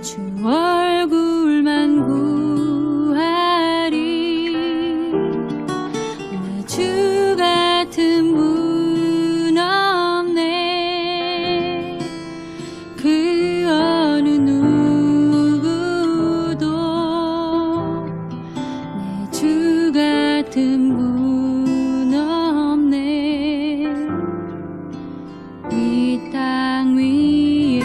주 얼굴만 구하리. 내 주 같은 분 없네. 그 어느 누구도 내 주 같은 분 없네. 이 땅 위에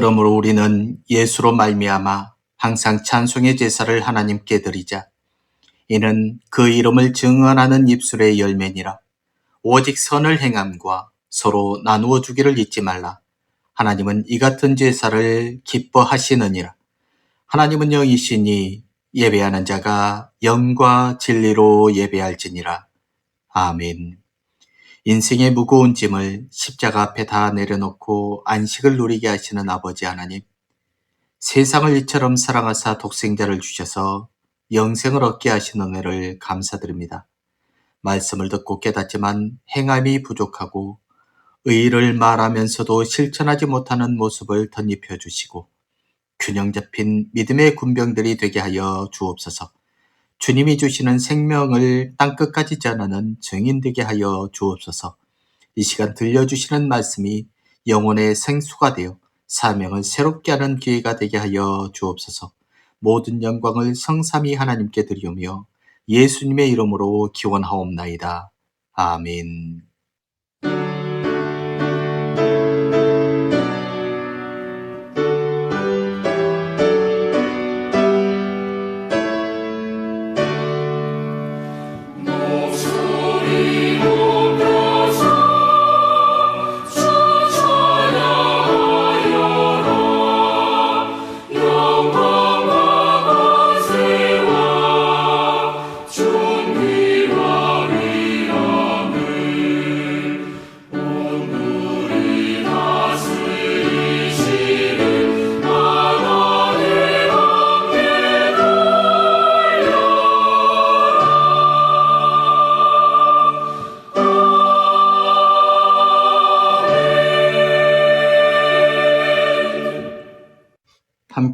그러므로 우리는 예수로 말미암아 항상 찬송의 제사를 하나님께 드리자. 이는 그 이름을 증언하는 입술의 열매니라. 오직 선을 행함과 서로 나누어 주기를 잊지 말라. 하나님은 이 같은 제사를 기뻐하시느니라. 하나님은 영이시니 예배하는 자가 영과 진리로 예배할지니라. 아멘. 인생의 무거운 짐을 십자가 앞에 다 내려놓고 안식을 누리게 하시는 아버지 하나님, 세상을 이처럼 사랑하사 독생자를 주셔서 영생을 얻게 하신 은혜를 감사드립니다. 말씀을 듣고 깨닫지만 행함이 부족하고 의의를 말하면서도 실천하지 못하는 모습을 덧입혀 주시고 균형 잡힌 믿음의 군병들이 되게 하여 주옵소서. 주님이 주시는 생명을 땅끝까지 전하는 증인 되게 하여 주옵소서. 이 시간 들려주시는 말씀이 영혼의 생수가 되어 사명을 새롭게 하는 기회가 되게 하여 주옵소서. 모든 영광을 성삼위 하나님께 드리오며 예수님의 이름으로 기원하옵나이다. 아멘.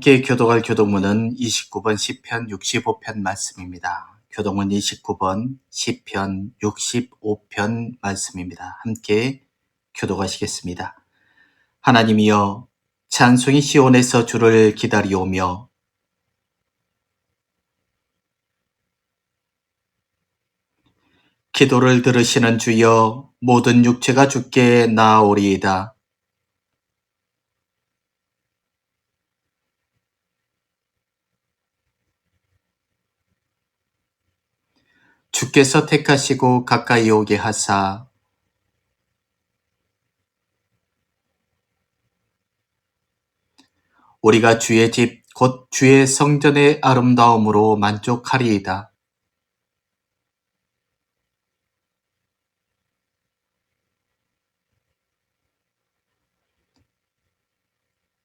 함께 교독할 교독문은 29번 시편 65편 말씀입니다. 교독문 29번 시편 65편 말씀입니다. 함께 교독하시겠습니다. 하나님이여, 찬송이 시온에서 주를 기다리오며 기도를 들으시는 주여, 모든 육체가 주께 나아오리이다. 주께서 택하시고 가까이 오게 하사 우리가 주의 집 곧 주의 성전의 아름다움으로 만족하리이다.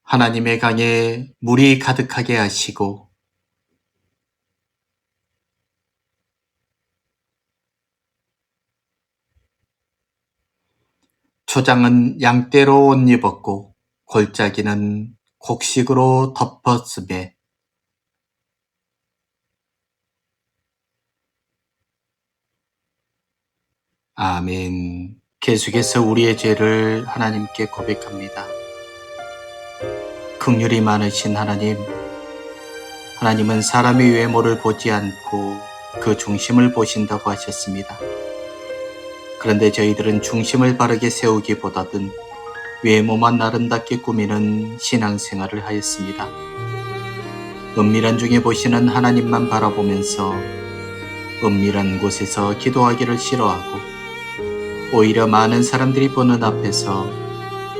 하나님의 강에 물이 가득하게 하시고 초장은 양떼로 옷 입었고 골짜기는 곡식으로 덮었으매 아멘. 계속해서 우리의 죄를 하나님께 고백합니다. 긍휼이 많으신 하나님, 하나님은 사람의 외모를 보지 않고 그 중심을 보신다고 하셨습니다. 그런데 저희들은 중심을 바르게 세우기보다는 외모만 아름답게 꾸미는 신앙생활을 하였습니다. 은밀한 중에 보시는 하나님만 바라보면서 은밀한 곳에서 기도하기를 싫어하고 오히려 많은 사람들이 보는 앞에서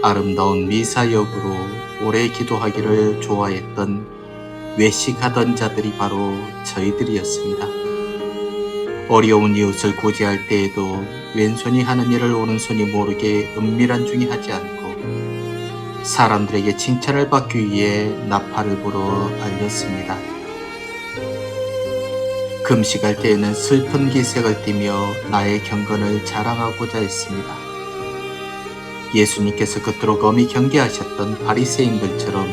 아름다운 미사역으로 오래 기도하기를 좋아했던 외식하던 자들이 바로 저희들이었습니다. 어려운 이웃을 구제할 때에도 왼손이 하는 일을 오른손이 모르게 은밀한 중에 하지 않고 사람들에게 칭찬을 받기 위해 나팔을 불어 알렸습니다. 금식할 때에는 슬픈 기색을 띠며 나의 경건을 자랑하고자 했습니다. 예수님께서 그토록 엄히 경계하셨던 바리새인들처럼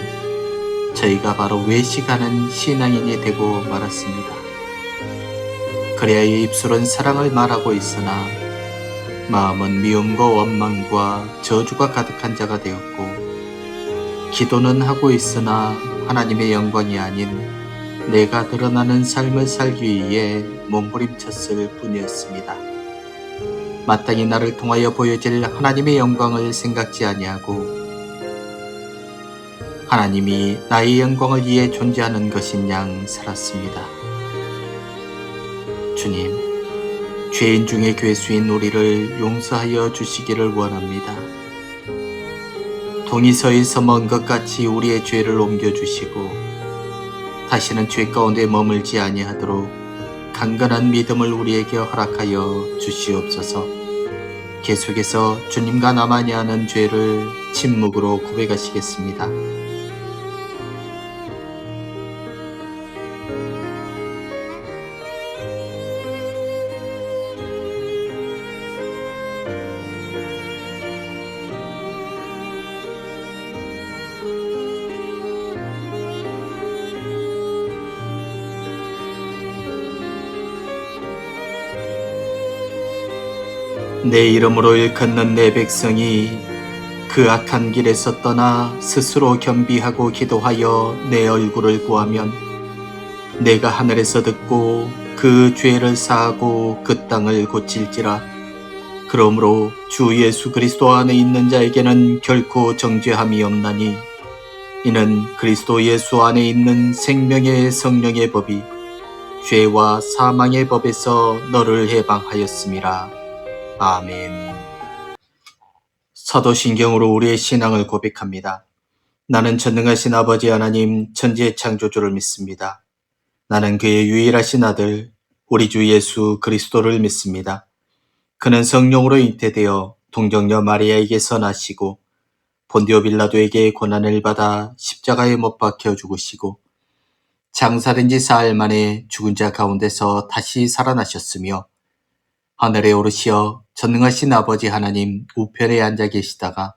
저희가 바로 외식하는 신앙인이 되고 말았습니다. 그래야 이 입술은 사랑을 말하고 있으나 마음은 미움과 원망과 저주가 가득한 자가 되었고 기도는 하고 있으나 하나님의 영광이 아닌 내가 드러나는 삶을 살기 위해 몸부림쳤을 뿐이었습니다. 마땅히 나를 통하여 보여질 하나님의 영광을 생각지 아니하고 하나님이 나의 영광을 위해 존재하는 것인 양 살았습니다. 주님, 죄인 중에 괴수인 우리를 용서하여 주시기를 원합니다. 동이서에서 먼 것 같이 우리의 죄를 옮겨주시고 다시는 죄 가운데 머물지 아니하도록 강건한 믿음을 우리에게 허락하여 주시옵소서. 계속해서 주님과 나만이 하는 죄를 침묵으로 고백하시겠습니다. 내 이름으로 일컫는 내 백성이 그 악한 길에서 떠나 스스로 겸비하고 기도하여 내 얼굴을 구하면 내가 하늘에서 듣고 그 죄를 사하고 그 땅을 고칠지라. 그러므로 주 예수 그리스도 안에 있는 자에게는 결코 정죄함이 없나니 이는 그리스도 예수 안에 있는 생명의 성령의 법이 죄와 사망의 법에서 너를 해방하였음이라. 아멘. 사도신경으로 우리의 신앙을 고백합니다. 나는 전능하신 아버지 하나님 천지의 창조주를 믿습니다. 나는 그의 유일하신 아들 우리 주 예수 그리스도를 믿습니다. 그는 성령으로 잉태되어 동정녀 마리아에게서 나시고 본디오 빌라도에게 고난을 받아 십자가에 못 박혀 죽으시고 장사된 지 사흘 만에 죽은 자 가운데서 다시 살아나셨으며 하늘에 오르시어 전능하신 아버지 하나님 우편에 앉아 계시다가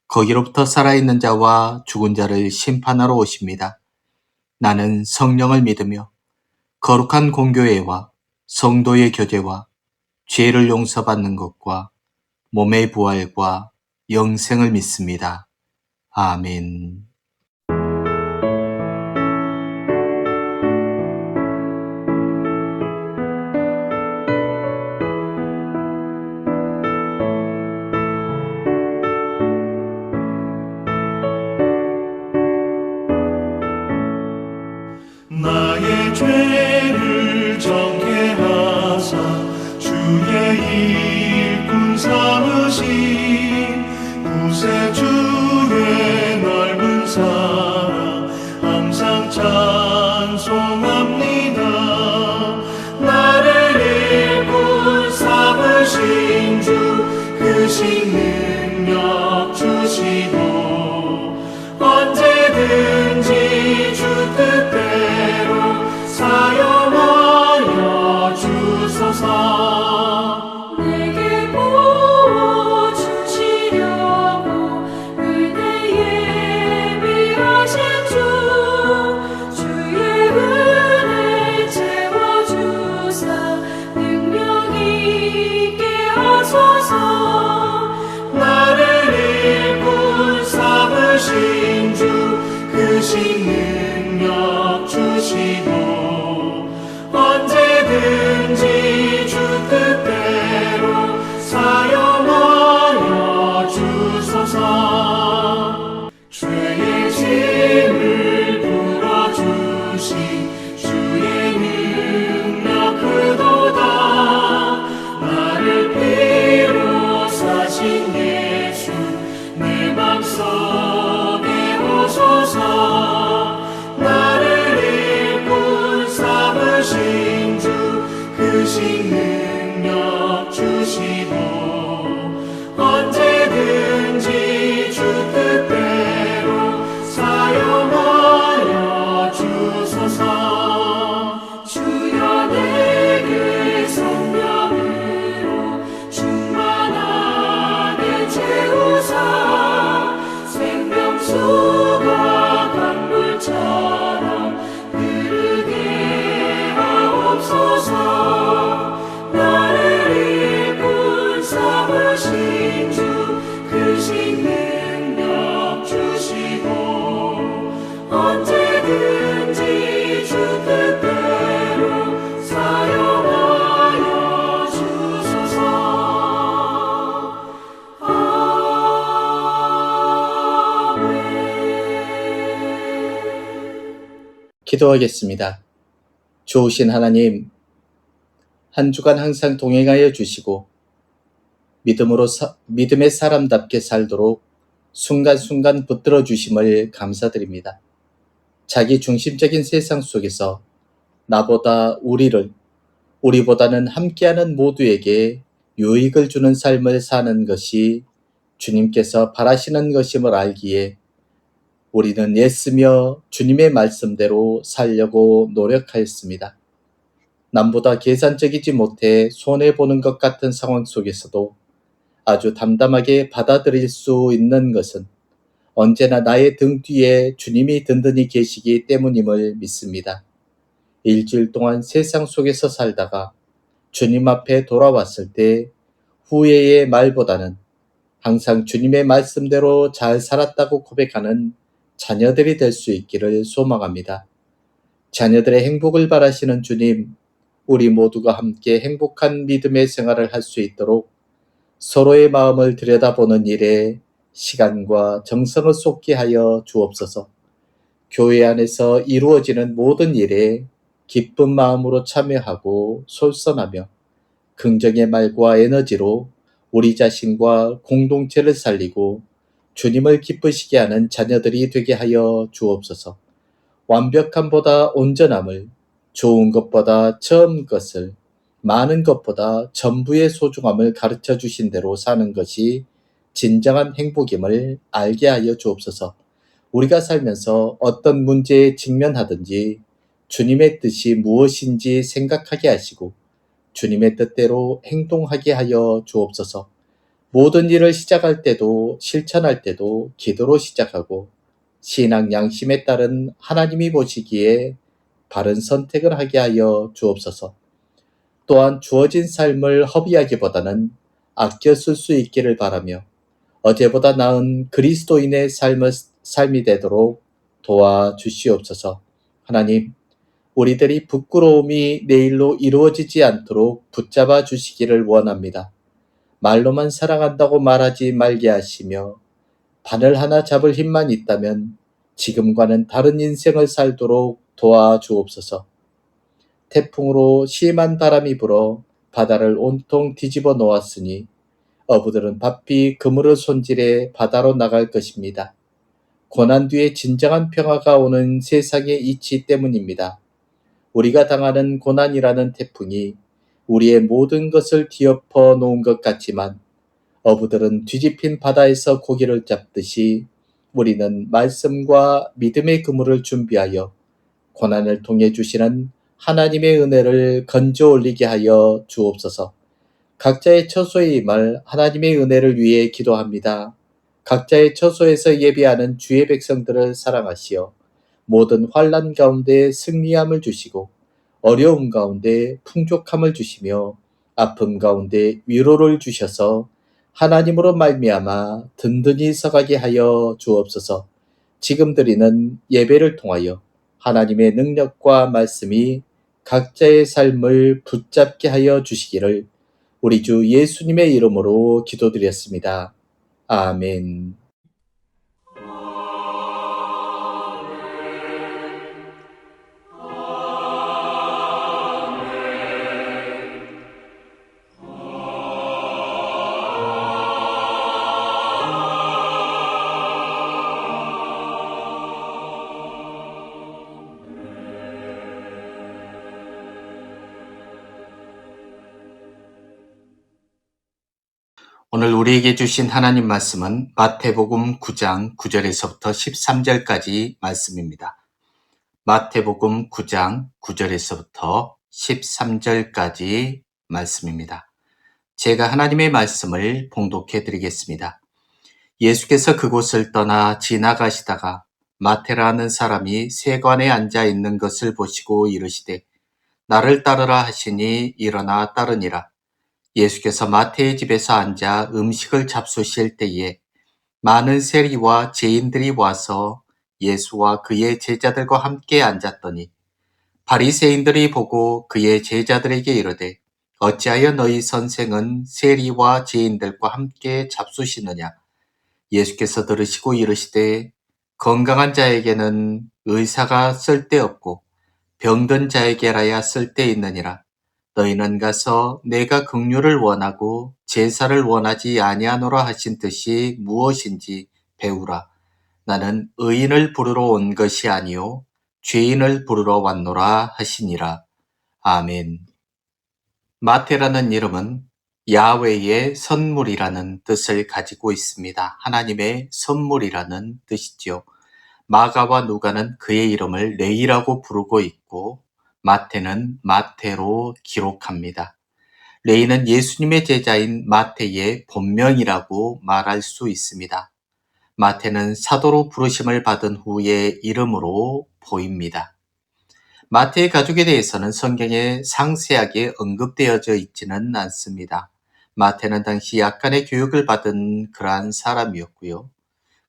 거기로부터 살아있는 자와 죽은 자를 심판하러 오십니다. 나는 성령을 믿으며 거룩한 공교회와 성도의 교제와 죄를 용서받는 것과 몸의 부활과 영생을 믿습니다. 아멘. 나의 죄를 정케 하사 주의 일꾼 삼으신 구세주의 넓은 사랑 항상 찬송합니다. 나를 일꾼 삼으신 주 크신 능력 주시고 언제든지 주 뜻대로 사용하여 주소서. 내게 부어주시려고 기도하겠습니다. 좋으신 하나님, 한 주간 항상 동행하여 주시고 믿음의 사람답게 살도록 순간순간 붙들어 주심을 감사드립니다. 자기 중심적인 세상 속에서 나보다 우리보다는 함께하는 모두에게 유익을 주는 삶을 사는 것이 주님께서 바라시는 것임을 알기에 우리는 애쓰며 주님의 말씀대로 살려고 노력하였습니다. 남보다 계산적이지 못해 손해보는 것 같은 상황 속에서도 아주 담담하게 받아들일 수 있는 것은 언제나 나의 등 뒤에 주님이 든든히 계시기 때문임을 믿습니다. 일주일 동안 세상 속에서 살다가 주님 앞에 돌아왔을 때 후회의 말보다는 항상 주님의 말씀대로 잘 살았다고 고백하는 자녀들이 될 수 있기를 소망합니다. 자녀들의 행복을 바라시는 주님, 우리 모두가 함께 행복한 믿음의 생활을 할 수 있도록 서로의 마음을 들여다보는 일에 시간과 정성을 쏟게 하여 주옵소서. 교회 안에서 이루어지는 모든 일에 기쁜 마음으로 참여하고 솔선하며 긍정의 말과 에너지로 우리 자신과 공동체를 살리고 주님을 기쁘시게 하는 자녀들이 되게 하여 주옵소서. 완벽함보다 온전함을, 좋은 것보다 처음 것을, 많은 것보다 전부의 소중함을 가르쳐 주신 대로 사는 것이 진정한 행복임을 알게 하여 주옵소서. 우리가 살면서 어떤 문제에 직면하든지 주님의 뜻이 무엇인지 생각하게 하시고 주님의 뜻대로 행동하게 하여 주옵소서. 모든 일을 시작할 때도 실천할 때도 기도로 시작하고 신앙 양심에 따른 하나님이 보시기에 바른 선택을 하게 하여 주옵소서. 또한 주어진 삶을 허비하기보다는 아껴 쓸 수 있기를 바라며 어제보다 나은 그리스도인의 삶이 되도록 도와주시옵소서. 하나님, 우리들이 부끄러움이 내일로 이루어지지 않도록 붙잡아 주시기를 원합니다. 말로만 사랑한다고 말하지 말게 하시며 바늘 하나 잡을 힘만 있다면 지금과는 다른 인생을 살도록 도와주옵소서. 태풍으로 심한 바람이 불어 바다를 온통 뒤집어 놓았으니 어부들은 바삐 그물을 손질해 바다로 나갈 것입니다. 고난 뒤에 진정한 평화가 오는 세상의 이치 때문입니다. 우리가 당하는 고난이라는 태풍이 우리의 모든 것을 뒤엎어 놓은 것 같지만 어부들은 뒤집힌 바다에서 고기를 잡듯이 우리는 말씀과 믿음의 그물을 준비하여 고난을 통해 주시는 하나님의 은혜를 건져 올리게 하여 주옵소서. 각자의 처소에 임할 하나님의 은혜를 위해 기도합니다. 각자의 처소에서 예배하는 주의 백성들을 사랑하시어 모든 환난 가운데 승리함을 주시고 어려움 가운데 풍족함을 주시며 아픔 가운데 위로를 주셔서 하나님으로 말미암아 든든히 서가게 하여 주옵소서. 지금 드리는 예배를 통하여 하나님의 능력과 말씀이 각자의 삶을 붙잡게 하여 주시기를 우리 주 예수님의 이름으로 기도드렸습니다. 아멘. 오늘 우리에게 주신 하나님 말씀은 마태복음 9장 9절에서부터 13절까지 말씀입니다. 마태복음 9장 9절에서부터 13절까지 말씀입니다. 제가 하나님의 말씀을 봉독해 드리겠습니다. 예수께서 그곳을 떠나 지나가시다가 마태라는 사람이 세관에 앉아 있는 것을 보시고 이르시되 나를 따르라 하시니 일어나 따르니라. 예수께서 마태의 집에서 앉아 음식을 잡수실 때에 많은 세리와 죄인들이 와서 예수와 그의 제자들과 함께 앉았더니 바리새인들이 보고 그의 제자들에게 이르되 어찌하여 너희 선생은 세리와 죄인들과 함께 잡수시느냐. 예수께서 들으시고 이르시되 건강한 자에게는 의사가 쓸데없고 병든 자에게라야 쓸데있느니라. 너희는 가서 내가 긍휼을 원하고 제사를 원하지 아니하노라 하신 뜻이 무엇인지 배우라. 나는 의인을 부르러 온 것이 아니요 죄인을 부르러 왔노라 하시니라. 아멘. 마태라는 이름은 야훼의 선물이라는 뜻을 가지고 있습니다. 하나님의 선물이라는 뜻이지요. 마가와 누가는 그의 이름을 레이라고 부르고 있고 마태는 마태로 기록합니다. 레이는 예수님의 제자인 마태의 본명이라고 말할 수 있습니다. 마태는 사도로 부르심을 받은 후의 이름으로 보입니다. 마태의 가족에 대해서는 성경에 상세하게 언급되어져 있지는 않습니다. 마태는 당시 약간의 교육을 받은 그러한 사람이었고요.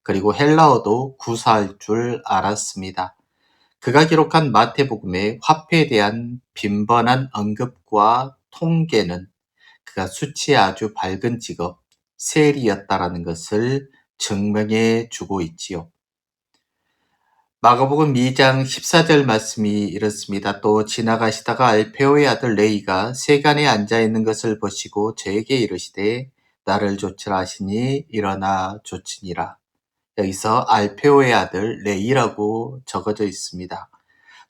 그리고 헬라어도 구사할 줄 알았습니다. 그가 기록한 마태복음의 화폐에 대한 빈번한 언급과 통계는 그가 수치에 아주 밝은 직업, 세리였다라는 것을 증명해 주고 있지요. 마가복음 2장 14절 말씀이 이렇습니다. 또 지나가시다가 알페오의 아들 레이가 세간에 앉아있는 것을 보시고 저에게 이르시되 나를 좇으라 하시니 일어나 좇으니라. 여기서 알페오의 아들 레이라고 적어져 있습니다.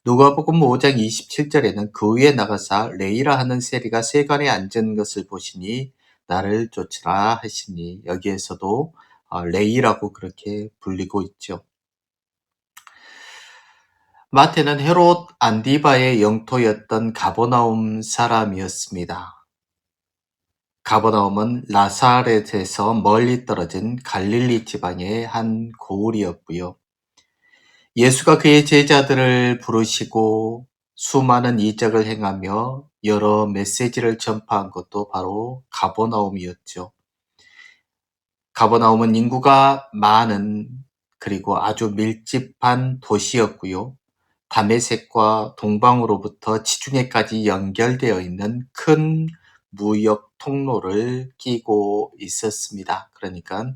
누가복음 5장 27절에는 그 위에 나가사 레이라 하는 세리가 세간에 앉은 것을 보시니 나를 좇으라 하시니 여기에서도 레이라고 그렇게 불리고 있죠. 마태는 헤롯 안디바의 영토였던 가버나움 사람이었습니다. 가버나움은 나사렛에서 멀리 떨어진 갈릴리 지방의 한 고을이었고요. 예수가 그의 제자들을 부르시고 수많은 이적을 행하며 여러 메시지를 전파한 것도 바로 가버나움이었죠. 가버나움은 인구가 많은 그리고 아주 밀집한 도시였고요. 다메섹과 동방으로부터 지중해까지 연결되어 있는 큰 무역 통로를 끼고 있었습니다. 그러니까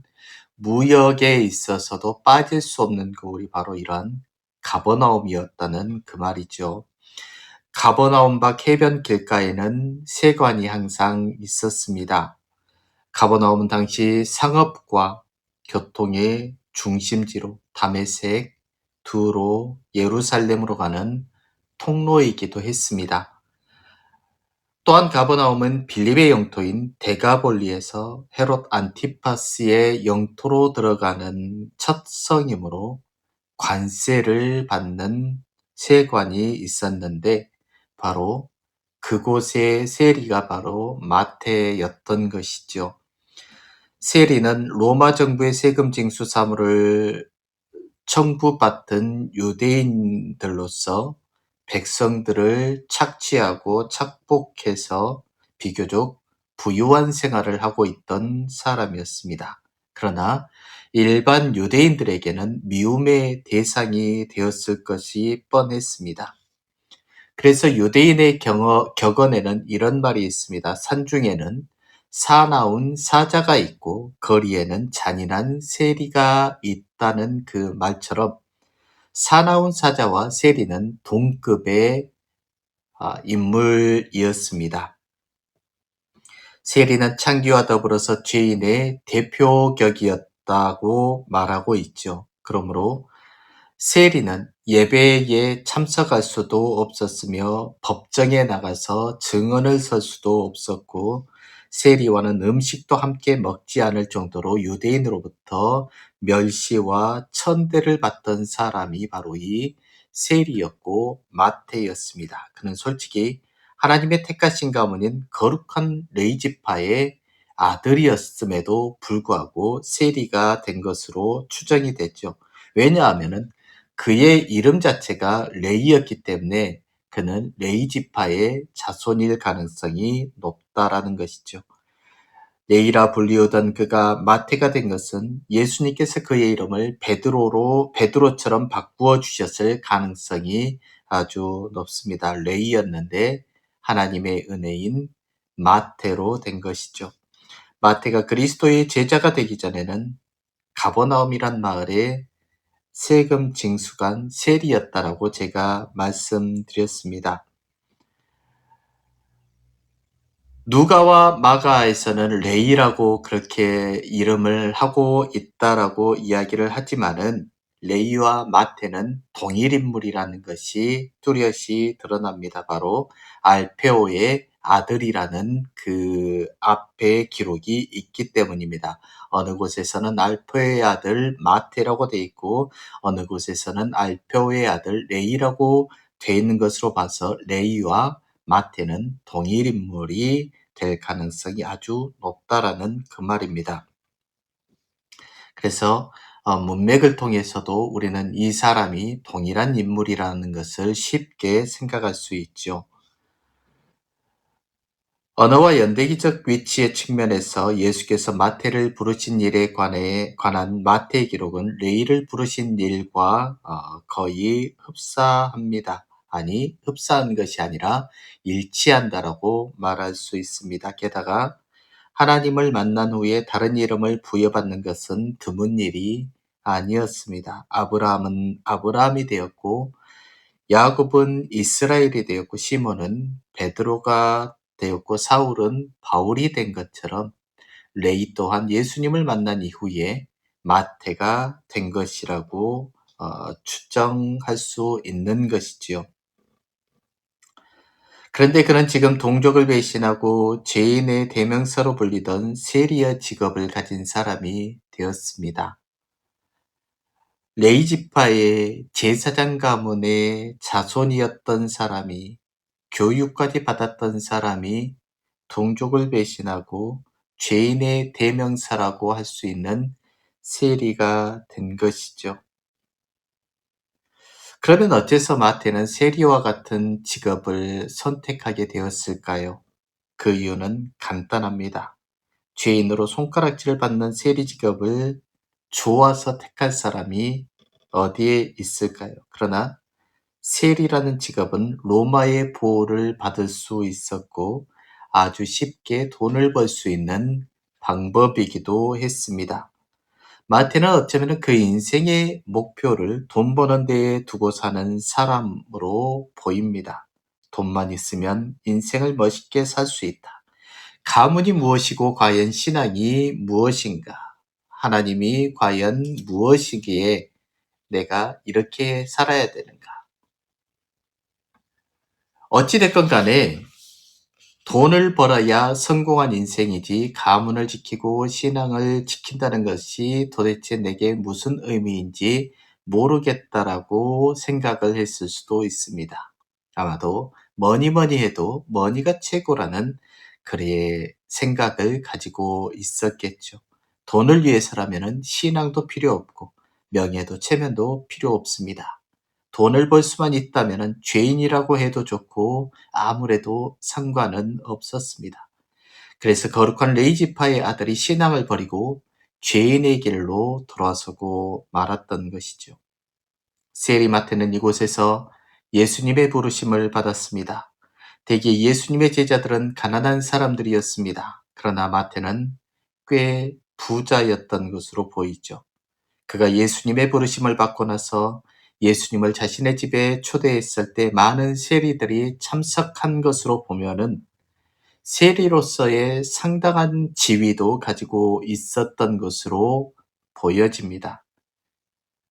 무역에 있어서도 빠질 수 없는 고을이 바로 이러한 가버나움이었다는 그 말이죠. 가버나움 밖 해변 길가에는 세관이 항상 있었습니다. 가버나움은 당시 상업과 교통의 중심지로 다메섹, 두로, 예루살렘으로 가는 통로이기도 했습니다. 또한 가버나움은 빌립의 영토인 데가볼리에서 헤롯 안티파스의 영토로 들어가는 첫 성이므로 관세를 받는 세관이 있었는데 바로 그곳의 세리가 바로 마태였던 것이죠. 세리는 로마 정부의 세금 징수 사무를 청구받은 유대인들로서 백성들을 착취하고 착복해서 비교적 부유한 생활을 하고 있던 사람이었습니다. 그러나 일반 유대인들에게는 미움의 대상이 되었을 것이 뻔했습니다. 그래서 유대인의 격언에는 이런 말이 있습니다. 산중에는 사나운 사자가 있고 거리에는 잔인한 세리가 있다는 그 말처럼 사나운 사자와 세리는 동급의 인물이었습니다. 세리는 창기와 더불어서 죄인의 대표격이었다고 말하고 있죠. 그러므로 세리는 예배에 참석할 수도 없었으며 법정에 나가서 증언을 설 수도 없었고 세리와는 음식도 함께 먹지 않을 정도로 유대인으로부터 멸시와 천대를 받던 사람이 바로 이 세리였고 마태였습니다. 그는 솔직히 하나님의 택하신 가문인 거룩한 레이지파의 아들이었음에도 불구하고 세리가 된 것으로 추정이 됐죠. 왜냐하면 그의 이름 자체가 레이였기 때문에 그는 레이 지파의 자손일 가능성이 높다라는 것이죠. 레이라 불리우던 그가 마태가 된 것은 예수님께서 그의 이름을 베드로처럼 바꾸어 주셨을 가능성이 아주 높습니다. 레이였는데 하나님의 은혜인 마태로 된 것이죠. 마태가 그리스도의 제자가 되기 전에는 가버나움이란 마을에 세금 징수관 세리였다라고 제가 말씀드렸습니다. 누가와 마가에서는 레위라고 그렇게 이름을 하고 있다라고 이야기를 하지만은 레위와 마태는 동일 인물이라는 것이 뚜렷이 드러납니다. 바로 알페오의 아들이라는 그 앞에 기록이 있기 때문입니다. 어느 곳에서는 알페오의 아들 마태라고 돼 있고 어느 곳에서는 알페오의 아들 레위라고 돼 있는 것으로 봐서 레위와 마태는 동일 인물이 될 가능성이 아주 높다라는 그 말입니다. 그래서 문맥을 통해서도 우리는 이 사람이 동일한 인물이라는 것을 쉽게 생각할 수 있죠. 언어와 연대기적 위치의 측면에서 예수께서 마태를 부르신 일에 관한 마태의 기록은 레위를 부르신 일과 거의 흡사합니다. 아니, 흡사한 것이 아니라 일치한다라고 말할 수 있습니다. 게다가 하나님을 만난 후에 다른 이름을 부여받는 것은 드문 일이 아니었습니다. 아브라함은 아브라함이 되었고 야곱은 이스라엘이 되었고 시몬은 베드로가 되었고 사울은 바울이 된 것처럼 레위 또한 예수님을 만난 이후에 마태가 된 것이라고 추정할 수 있는 것이지요. 그런데 그는 지금 동족을 배신하고 죄인의 대명사로 불리던 세리의 직업을 가진 사람이 되었습니다. 레위 지파의 제사장 가문의 자손이었던 사람이 교육까지 받았던 사람이 동족을 배신하고 죄인의 대명사라고 할 수 있는 세리가 된 것이죠. 그러면 어째서 마태는 세리와 같은 직업을 선택하게 되었을까요? 그 이유는 간단합니다. 죄인으로 손가락질을 받는 세리 직업을 좋아서 택할 사람이 어디에 있을까요? 그러나 세리라는 직업은 로마의 보호를 받을 수 있었고 아주 쉽게 돈을 벌 수 있는 방법이기도 했습니다. 마태는 어쩌면 그 인생의 목표를 돈 버는 데에 두고 사는 사람으로 보입니다. 돈만 있으면 인생을 멋있게 살 수 있다. 가문이 무엇이고 과연 신앙이 무엇인가? 하나님이 과연 무엇이기에 내가 이렇게 살아야 되는가? 어찌됐건 간에 돈을 벌어야 성공한 인생이지 가문을 지키고 신앙을 지킨다는 것이 도대체 내게 무슨 의미인지 모르겠다라고 생각을 했을 수도 있습니다. 아마도 뭐니 해도 머니가 최고라는 그의 생각을 가지고 있었겠죠. 돈을 위해서라면 신앙도 필요 없고 명예도 체면도 필요 없습니다. 돈을 벌 수만 있다면 죄인이라고 해도 좋고 아무래도 상관은 없었습니다. 그래서 거룩한 레위 지파의 아들이 신앙을 버리고 죄인의 길로 돌아서고 말았던 것이죠. 세리마태는 이곳에서 예수님의 부르심을 받았습니다. 대개 예수님의 제자들은 가난한 사람들이었습니다. 그러나 마태는 꽤 부자였던 것으로 보이죠. 그가 예수님의 부르심을 받고 나서 예수님을 자신의 집에 초대했을 때 많은 세리들이 참석한 것으로 보면은 세리로서의 상당한 지위도 가지고 있었던 것으로 보여집니다.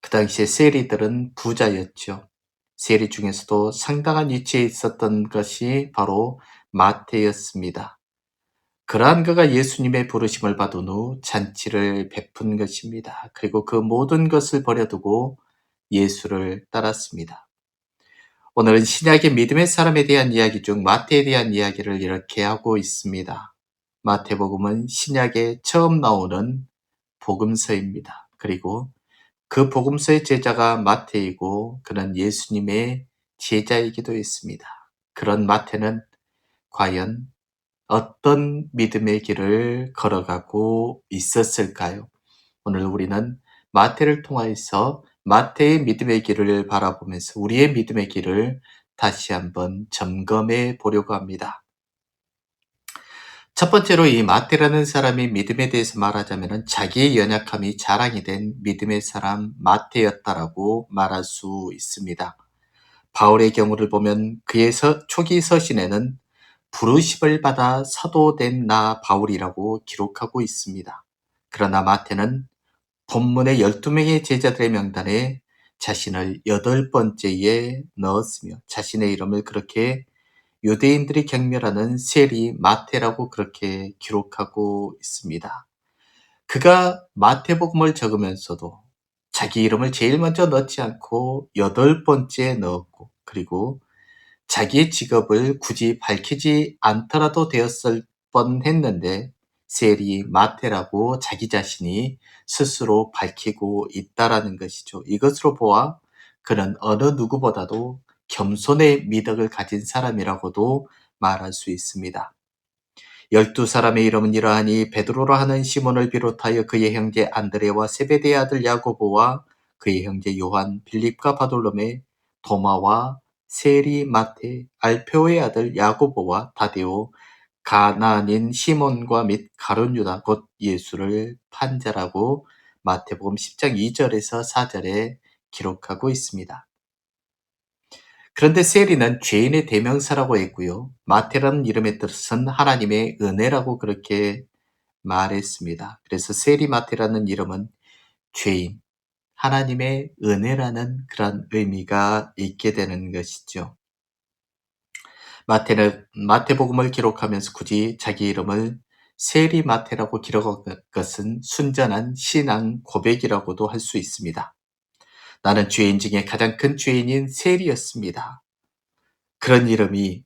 그 당시에 세리들은 부자였죠. 세리 중에서도 상당한 위치에 있었던 것이 바로 마태였습니다. 그러한 그가 예수님의 부르심을 받은 후 잔치를 베푼 것입니다. 그리고 그 모든 것을 버려두고 예수를 따랐습니다. 오늘은 신약의 믿음의 사람에 대한 이야기 중 마태에 대한 이야기를 이렇게 하고 있습니다. 마태복음은 신약에 처음 나오는 복음서입니다. 그리고 그 복음서의 제자가 마태이고 그는 예수님의 제자이기도 했습니다. 그런 마태는 과연 어떤 믿음의 길을 걸어가고 있었을까요? 오늘 우리는 마태를 통하여서 마태의 믿음의 길을 바라보면서 우리의 믿음의 길을 다시 한번 점검해 보려고 합니다. 첫 번째로 이 마태라는 사람이 믿음에 대해서 말하자면 자기의 연약함이 자랑이 된 믿음의 사람 마태였다라고 말할 수 있습니다. 바울의 경우를 보면 그의 초기 서신에는 부르심을 받아 사도된 나 바울이라고 기록하고 있습니다. 그러나 마태는 본문의 12명의 제자들의 명단에 자신을 8번째에 넣었으며 자신의 이름을 그렇게 유대인들이 경멸하는 세리 마태라고 그렇게 기록하고 있습니다. 그가 마태복음을 적으면서도 자기 이름을 제일 먼저 넣지 않고 8번째에 넣었고, 그리고 자기의 직업을 굳이 밝히지 않더라도 되었을 뻔했는데 세리 마태라고 자기 자신이 스스로 밝히고 있다라는 것이죠. 이것으로 보아 그는 어느 누구보다도 겸손의 미덕을 가진 사람이라고도 말할 수 있습니다. 12사람의 이름은 이러하니 베드로라 하는 시몬을 비롯하여 그의 형제 안드레와 세베대의 아들 야고보와 그의 형제 요한, 빌립과 바돌로메, 도마와 세리 마테, 알페오의 아들 야고보와 다데오, 가나안인 시몬과 및 가룟 유다 곧 예수를 판 자라고 마태복음 10장 2절에서 4절에 기록하고 있습니다. 그런데 세리는 죄인의 대명사라고 했고요. 마태라는 이름의 뜻은 하나님의 은혜라고 그렇게 말했습니다. 그래서 세리 마태라는 이름은 죄인, 하나님의 은혜라는 그런 의미가 있게 되는 것이죠. 마태는 마태복음을 기록하면서 굳이 자기 이름을 세리 마태라고 기록한 것은 순전한 신앙 고백이라고도 할 수 있습니다. 나는 죄인 중에 가장 큰 죄인인 세리였습니다. 그런 이름이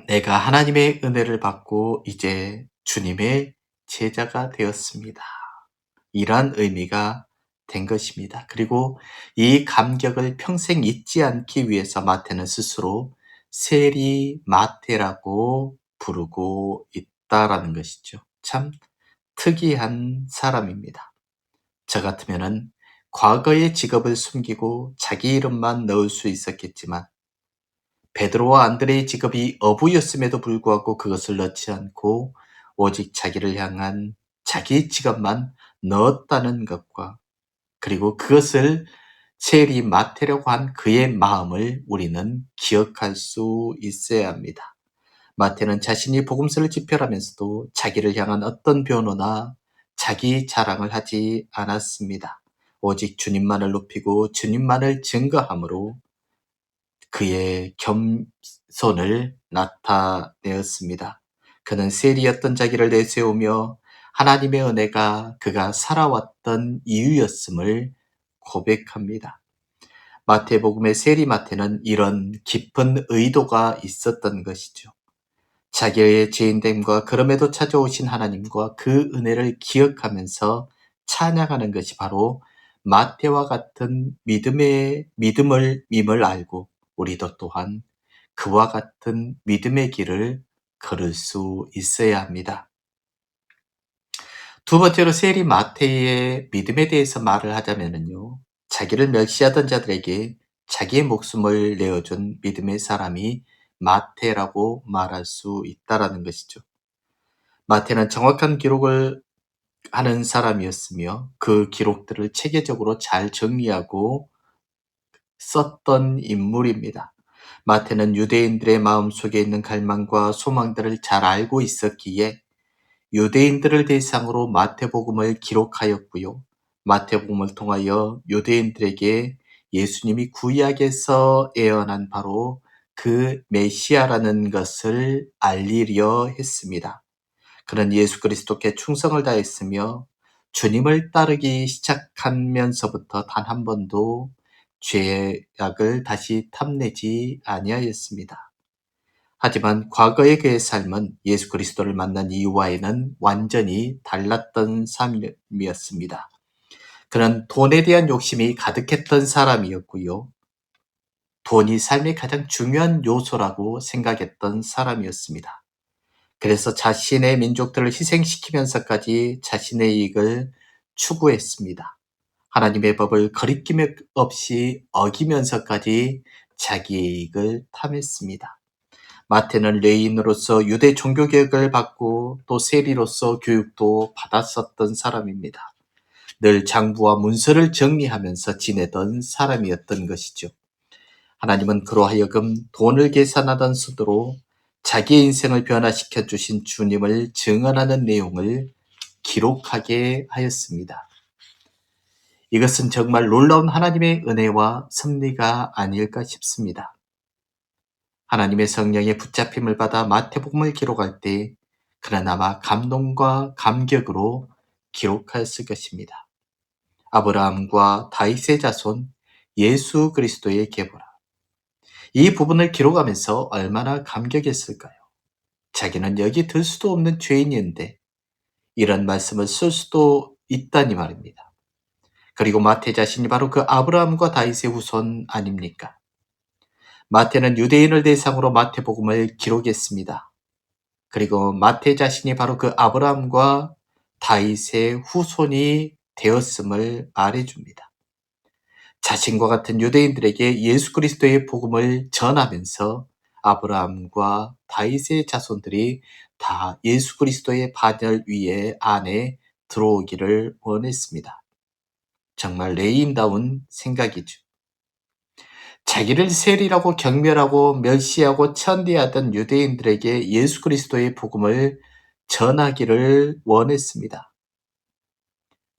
내가 하나님의 은혜를 받고 이제 주님의 제자가 되었습니다. 이러한 의미가 된 것입니다. 그리고 이 감격을 평생 잊지 않기 위해서 마태는 스스로 세리 마태라고 부르고 있다라는 것이죠. 참 특이한 사람입니다. 저 같으면은 과거의 직업을 숨기고 자기 이름만 넣을 수 있었겠지만 베드로와 안드레의 직업이 어부였음에도 불구하고 그것을 넣지 않고 오직 자기를 향한 자기 직업만 넣었다는 것과 그리고 그것을 세리 마태라고 한 그의 마음을 우리는 기억할 수 있어야 합니다. 마태는 자신이 복음서를 집필하면서도 자기를 향한 어떤 변호나 자기 자랑을 하지 않았습니다. 오직 주님만을 높이고 주님만을 증거함으로 그의 겸손을 나타내었습니다. 그는 세리였던 자기를 내세우며 하나님의 은혜가 그가 살아왔던 이유였음을 고백합니다. 마태복음의 세리 마태는 이런 깊은 의도가 있었던 것이죠. 자기의 죄인됨과 그럼에도 찾아오신 하나님과 그 은혜를 기억하면서 찬양하는 것이 바로 마태와 같은 믿음을 알고 우리도 또한 그와 같은 믿음의 길을 걸을 수 있어야 합니다. 두 번째로 세리 마태의 믿음에 대해서 말을 하자면요. 자기를 멸시하던 자들에게 자기의 목숨을 내어준 믿음의 사람이 마태라고 말할 수 있다라는 것이죠. 마태는 정확한 기록을 하는 사람이었으며 그 기록들을 체계적으로 잘 정리하고 썼던 인물입니다. 마태는 유대인들의 마음속에 있는 갈망과 소망들을 잘 알고 있었기에 유대인들을 대상으로 마태복음을 기록하였고요. 마태복음을 통하여 유대인들에게 예수님이 구약에서 예언한 바로 그 메시아라는 것을 알리려 했습니다. 그는 예수 그리스도께 충성을 다했으며 주님을 따르기 시작하면서부터 단 한 번도 죄악을 다시 탐내지 아니하였습니다. 하지만 과거의 그의 삶은 예수 그리스도를 만난 이후와는 완전히 달랐던 삶이었습니다. 그는 돈에 대한 욕심이 가득했던 사람이었고요. 돈이 삶의 가장 중요한 요소라고 생각했던 사람이었습니다. 그래서 자신의 민족들을 희생시키면서까지 자신의 이익을 추구했습니다. 하나님의 법을 거리낌 없이 어기면서까지 자기의 이익을 탐했습니다. 마태는 레위인으로서 유대 종교개혁을 받고 또 세리로서 교육도 받았었던 사람입니다. 늘 장부와 문서를 정리하면서 지내던 사람이었던 것이죠. 하나님은 그로 하여금 돈을 계산하던 수도로 자기의 인생을 변화시켜 주신 주님을 증언하는 내용을 기록하게 하였습니다. 이것은 정말 놀라운 하나님의 은혜와 섭리가 아닐까 싶습니다. 하나님의 성령의 붙잡힘을 받아 마태복음을 기록할 때 그는 아마 감동과 감격으로 기록하였을 것입니다. 아브라함과 다윗의 자손 예수 그리스도의 계보라. 이 부분을 기록하면서 얼마나 감격했을까요? 자기는 여기 들 수도 없는 죄인이었는데 이런 말씀을 쓸 수도 있다니 말입니다. 그리고 마태 자신이 바로 그 아브라함과 다윗의 후손 아닙니까? 마태는 유대인을 대상으로 마태복음을 기록했습니다. 그리고 마태 자신이 바로 그 아브라함과 다윗의 후손이 되었음을 말해줍니다. 자신과 같은 유대인들에게 예수 그리스도의 복음을 전하면서 아브라함과 다윗의 자손들이 다 예수 그리스도의 반열 위에 안에 들어오기를 원했습니다. 정말 레위인다운 생각이죠. 자기를 세리라고 경멸하고 멸시하고 천대하던 유대인들에게 예수 그리스도의 복음을 전하기를 원했습니다.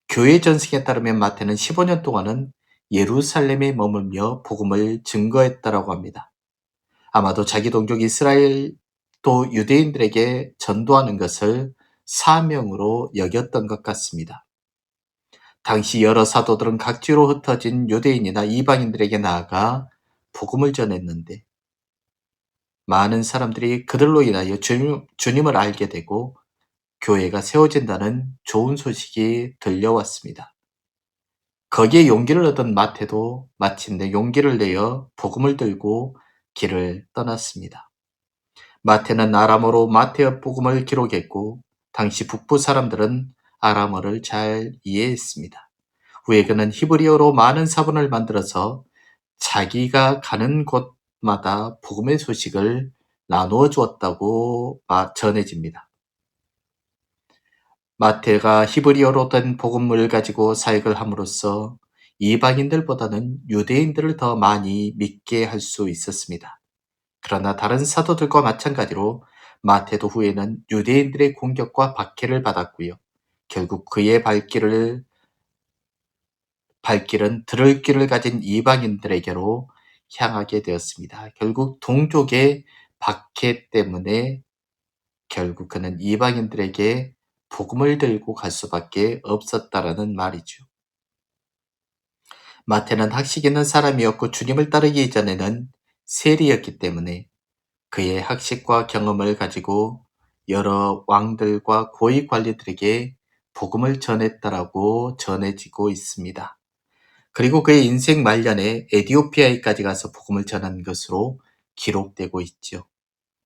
교회 전승에 따르면 마태는 15년 동안은 예루살렘에 머물며 복음을 증거했다라고 합니다. 아마도 자기 동족 이스라엘도 유대인들에게 전도하는 것을 사명으로 여겼던 것 같습니다. 당시 여러 사도들은 각지로 흩어진 유대인이나 이방인들에게 나아가 복음을 전했는데 많은 사람들이 그들로 인하여 주님을 알게 되고 교회가 세워진다는 좋은 소식이 들려왔습니다. 거기에 용기를 얻은 마태도 마침내 용기를 내어 복음을 들고 길을 떠났습니다. 마태는 아람어로 마태어 복음을 기록했고 당시 북부 사람들은 아람어를 잘 이해했습니다. 후에 그는 히브리어로 많은 사본을 만들어서 자기가 가는 곳마다 복음의 소식을 나누어 주었다고 전해집니다. 마태가 히브리어로 된 복음을 가지고 사역을 함으로써 이방인들보다는 유대인들을 더 많이 믿게 할 수 있었습니다. 그러나 다른 사도들과 마찬가지로 마태도 후에는 유대인들의 공격과 박해를 받았고요. 결국 그의 발길은 들을 귀를 가진 이방인들에게로 향하게 되었습니다. 결국 동족의 박해 때문에 결국 그는 이방인들에게 복음을 들고 갈 수밖에 없었다라는 말이죠. 마태는 학식 있는 사람이었고 주님을 따르기 이전에는 세리였기 때문에 그의 학식과 경험을 가지고 여러 왕들과 고위 관리들에게 복음을 전했다라고 전해지고 있습니다. 그리고 그의 인생 말년에 에티오피아에까지 가서 복음을 전한 것으로 기록되고 있죠.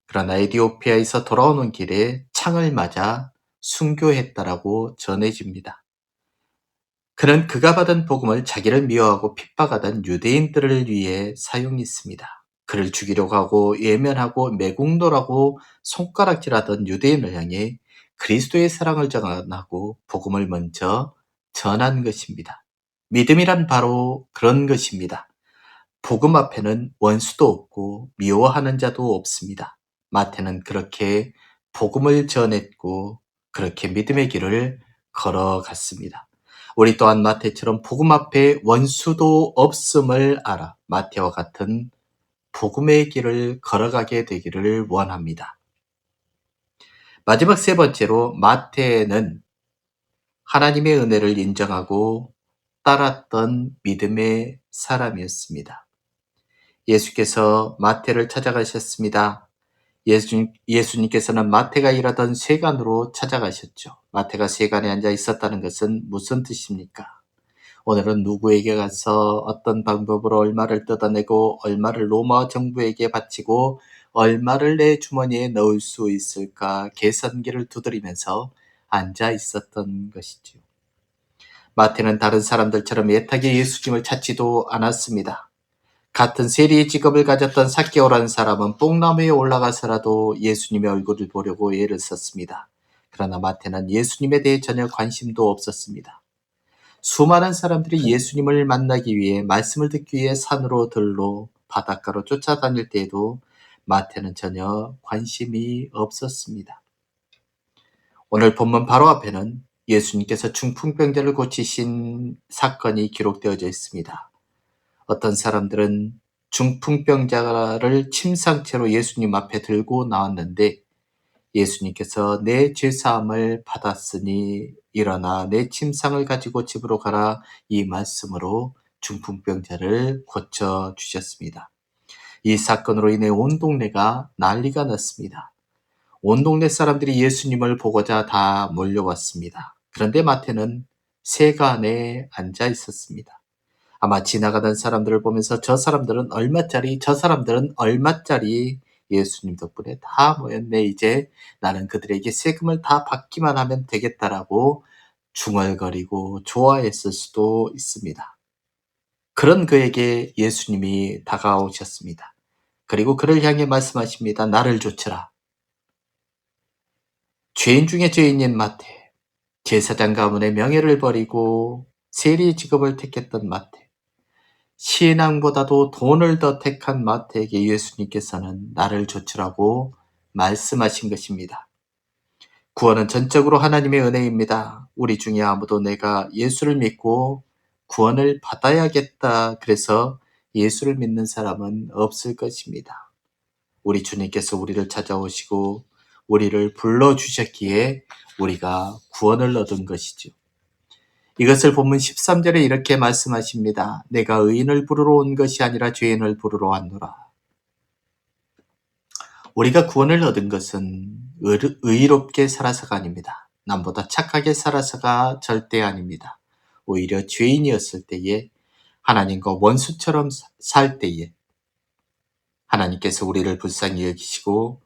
그러나 에티오피아에서 돌아오는 길에 창을 맞아 순교했다라고 전해집니다. 그는 그가 받은 복음을 자기를 미워하고 핍박하던 유대인들을 위해 사용했습니다. 그를 죽이려고 하고 예면하고 매국노라고 손가락질하던 유대인을 향해 그리스도의 사랑을 전하고 복음을 먼저 전한 것입니다. 믿음이란 바로 그런 것입니다. 복음 앞에는 원수도 없고 미워하는 자도 없습니다. 마태는 그렇게 복음을 전했고 그렇게 믿음의 길을 걸어갔습니다. 우리 또한 마태처럼 복음 앞에 원수도 없음을 알아 마태와 같은 복음의 길을 걸어가게 되기를 원합니다. 마지막 세 번째로 마태는 하나님의 은혜를 인정하고 따랐던 믿음의 사람이었습니다. 예수께서 마태를 찾아가셨습니다. 예수님께서는 마태가 일하던 세간으로 찾아가셨죠. 마태가 세간에 앉아 있었다는 것은 무슨 뜻입니까? 오늘은 누구에게 가서 어떤 방법으로 얼마를 뜯어내고 얼마를 로마 정부에게 바치고 얼마를 내 주머니에 넣을 수 있을까 계산기를 두드리면서 앉아 있었던 것이죠. 마태는 다른 사람들처럼 애타게 예수님을 찾지도 않았습니다. 같은 세리의 직업을 가졌던 삭개오라는 사람은 뽕나무에 올라가서라도 예수님의 얼굴을 보려고 애를 썼습니다. 그러나 마태는 예수님에 대해 전혀 관심도 없었습니다. 수많은 사람들이 예수님을 만나기 위해 말씀을 듣기 위해 산으로 들로 바닷가로 쫓아다닐 때에도 마태는 전혀 관심이 없었습니다. 오늘 본문 바로 앞에는 예수님께서 중풍병자를 고치신 사건이 기록되어져 있습니다. 어떤 사람들은 중풍병자를 침상채로 예수님 앞에 들고 나왔는데 예수님께서 내 죄사함을 받았으니 일어나 내 침상을 가지고 집으로 가라, 이 말씀으로 중풍병자를 고쳐주셨습니다. 이 사건으로 인해 온 동네가 난리가 났습니다. 온 동네 사람들이 예수님을 보고자 다 몰려왔습니다. 그런데 마태는 세가 안에 앉아 있었습니다. 아마 지나가던 사람들을 보면서 저 사람들은 얼마짜리 예수님 덕분에 다 모였네. 이제 나는 그들에게 세금을 다 받기만 하면 되겠다라고 중얼거리고 좋아했을 수도 있습니다. 그런 그에게 예수님이 다가오셨습니다. 그리고 그를 향해 말씀하십니다. 나를 좇으라. 죄인 중에 죄인인 마태, 제사장 가문의 명예를 버리고 세리 직업을 택했던 마태, 신앙보다도 돈을 더 택한 마태에게 예수님께서는 나를 좇으라고 말씀하신 것입니다. 구원은 전적으로 하나님의 은혜입니다. 우리 중에 아무도 내가 예수를 믿고 구원을 받아야겠다 그래서 예수를 믿는 사람은 없을 것입니다. 우리 주님께서 우리를 찾아오시고 우리를 불러주셨기에 우리가 구원을 얻은 것이죠. 이것을 본문 13절에 이렇게 말씀하십니다. 내가 의인을 부르러 온 것이 아니라 죄인을 부르러 왔노라. 우리가 구원을 얻은 것은 의롭게 살아서가 아닙니다. 남보다 착하게 살아서가 절대 아닙니다. 오히려 죄인이었을 때에, 하나님과 원수처럼 살 때에 하나님께서 우리를 불쌍히 여기시고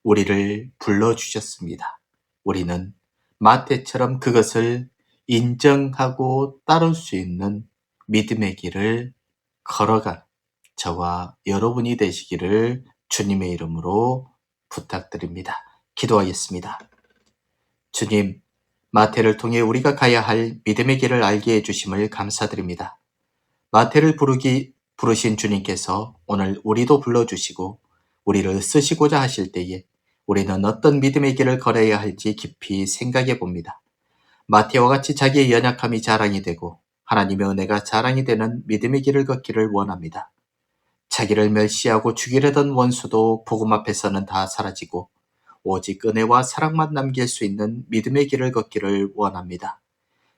우리를 불러주셨습니다. 우리는 마태처럼 그것을 인정하고 따를 수 있는 믿음의 길을 걸어간 저와 여러분이 되시기를 주님의 이름으로 부탁드립니다. 기도하겠습니다. 주님, 마태를 통해 우리가 가야 할 믿음의 길을 알게 해주심을 감사드립니다. 마태를 부르신 주님께서 오늘 우리도 불러주시고 우리를 쓰시고자 하실 때에 우리는 어떤 믿음의 길을 걸어야 할지 깊이 생각해 봅니다. 마태와 같이 자기의 연약함이 자랑이 되고 하나님의 은혜가 자랑이 되는 믿음의 길을 걷기를 원합니다. 자기를 멸시하고 죽이려던 원수도 복음 앞에서는 다 사라지고 오직 은혜와 사랑만 남길 수 있는 믿음의 길을 걷기를 원합니다.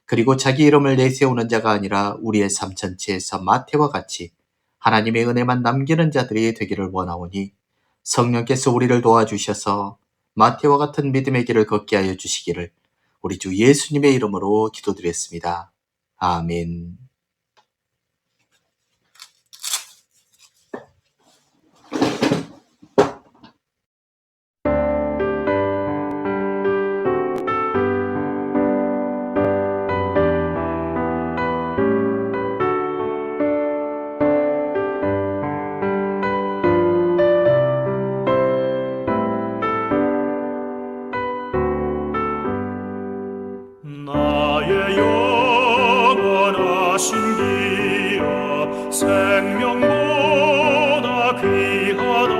그리고 자기 이름을 내세우는 자가 아니라 우리의 삶 전체에서 마태와 같이 하나님의 은혜만 남기는 자들이 되기를 원하오니 성령께서 우리를 도와주셔서 마태와 같은 믿음의 길을 걷게 하여 주시기를 우리 주 예수님의 이름으로 기도드렸습니다. 아멘. 나의 영원하신 기업 생명보다 귀하다.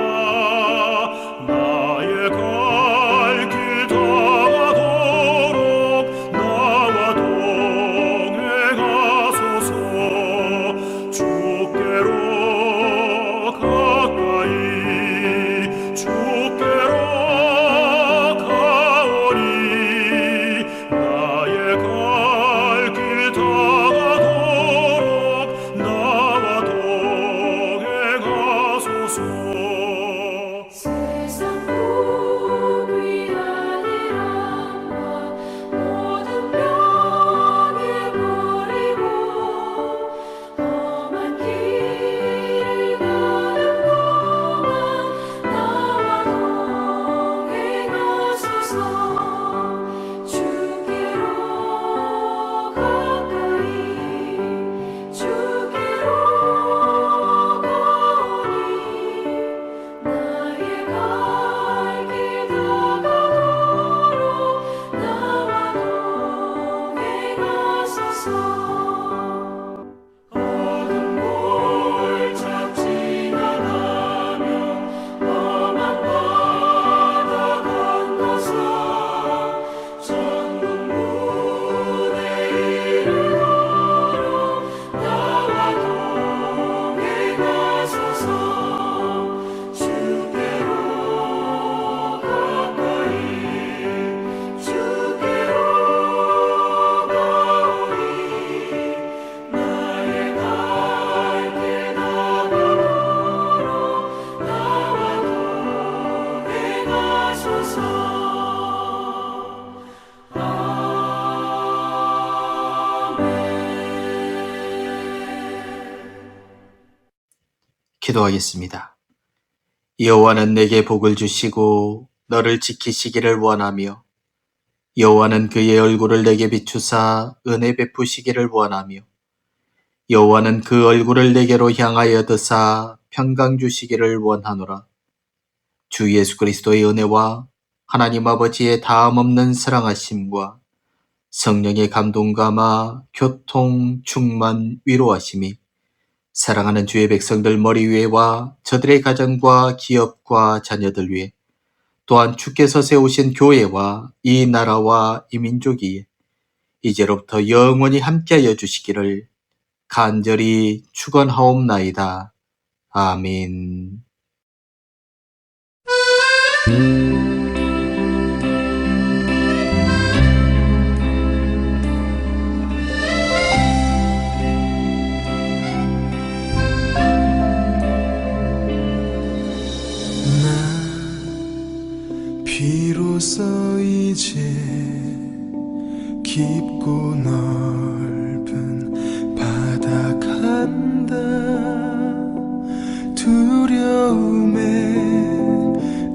나의 갈 길 다가도록 나와 동행하소서. 주께로 가까이 주께로 가오니 나의 갈 길 다가도록 나와 동행하소서. 세상 복 위하는 암과 모든 병에 버리고 험한 길을 가는 동안 나와 동행하소서. 주께로 가까이 주께로 가오니 기도하겠습니다. 여호와는 내게 복을 주시고 너를 지키시기를 원하며 여호와는 그의 얼굴을 내게 비추사 은혜 베푸시기를 원하며 여호와는 그 얼굴을 내게로 향하여 드사 평강 주시기를 원하노라. 주 예수 그리스도의 은혜와 하나님 아버지의 다함없는 사랑하심과 성령의 감동감화, 교통, 충만, 위로하심이 사랑하는 주의 백성들 머리 위에와 저들의 가정과 기업과 자녀들 위에 또한 주께서 세우신 교회와 이 나라와 이 민족이 이제로부터 영원히 함께하여 주시기를 간절히 축원하옵나이다. 아멘. 비로소 이제 깊고 넓은 바다 간다. 두려움에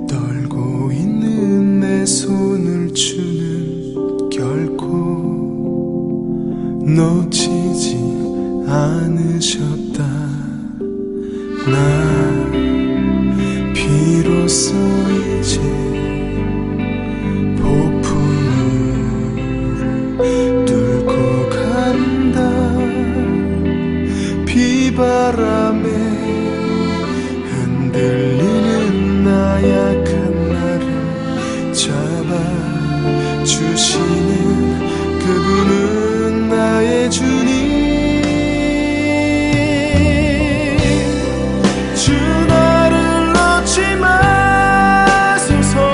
떨고 있는 내 손을 주는 결코 놓치지 않으셨다. 나 비로소 이제 폭풍을 뚫고 간다. 비바람에 흔들리는 나약한 나를 잡아주시는 그분은 나의 주님. 주 나를 놓지 마소서.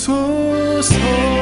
주소서